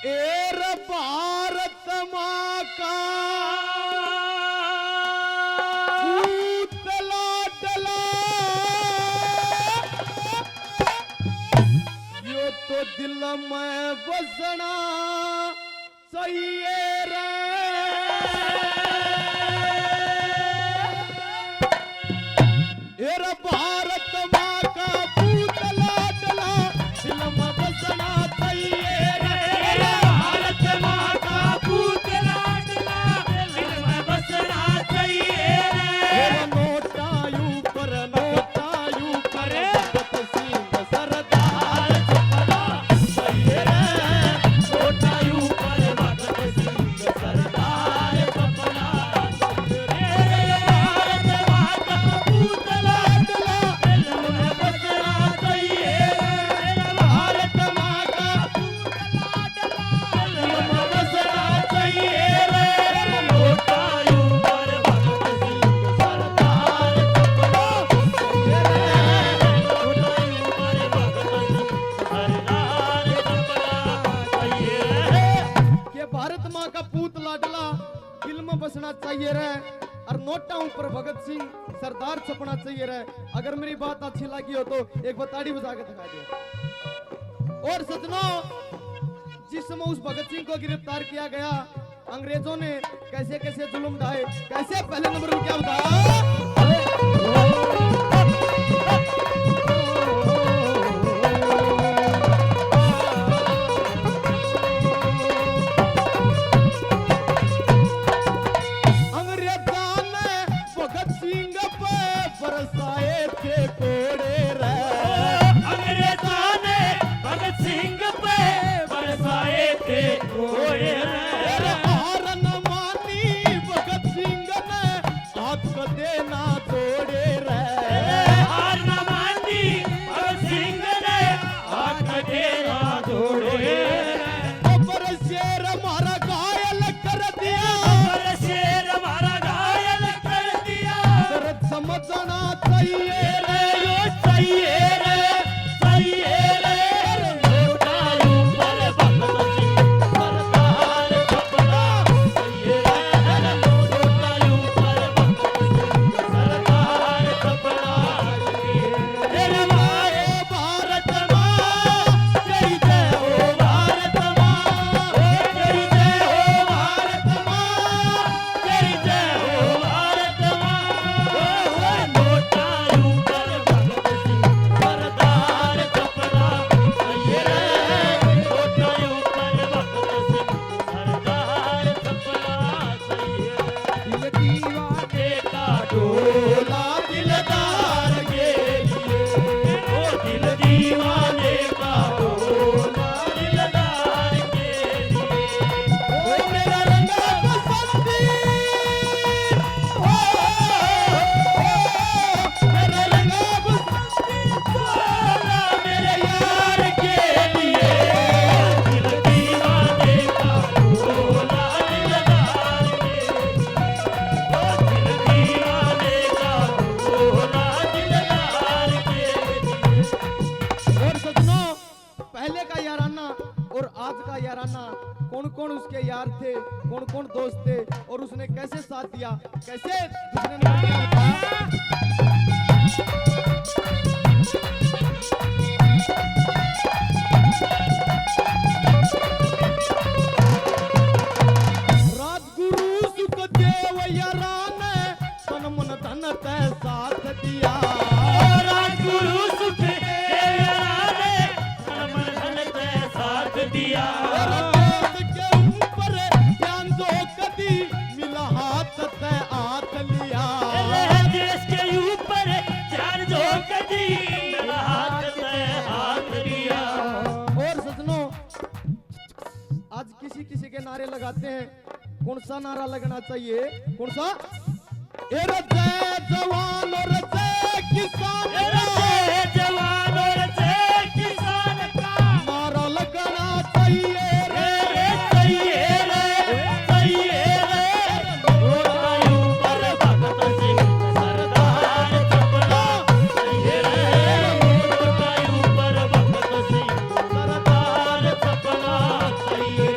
एर भारत माँ का पूतला डला, यो तो दिल में बसना चाहिए रे। एर भारत माँ का पूतला डला, दिल में बसना चाहिए रे। बसना चाहिए रे और नोटा ऊपर भगत सिंह सरदार छपना चाहिए रे। अगर मेरी बात अच्छी लगी हो तो एक बताड़ी बजा के दिखा दो। और सजनों, जिस समय उस भगत सिंह को गिरफ्तार किया गया, अंग्रेजों ने कैसे कैसे जुल्म ढाए, कैसे पहले नंबर में क्या बताया। समझना चाहिए रे, यो चाहिए रे, चाहिए रे। कौन कौन उसके यार थे, कौन कौन दोस्त थे और उसने कैसे साथ दिया, कैसे दूसरे ने क्या बताया। राजगुरु सुखदेव यारा ने तन मन धन ते साथ दिया। राजगुरु सुखदेव यारा ने तन मन धन ते साथ दिया। किसी किसी के नारे लगाते हैं, कौन सा नारा लगना चाहिए, कौन सा। जय जवान और जय किसान, जय जवान और जय किसान का नारा लगना चाहिए रे, चाहिए रे, चाहिए रे। घोड़ायों पर भगत सिंह सरदार छपना चाहिए रे। घोड़ायों पर भगत सिंह सरदार छपना चाहिए।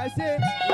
ऐसे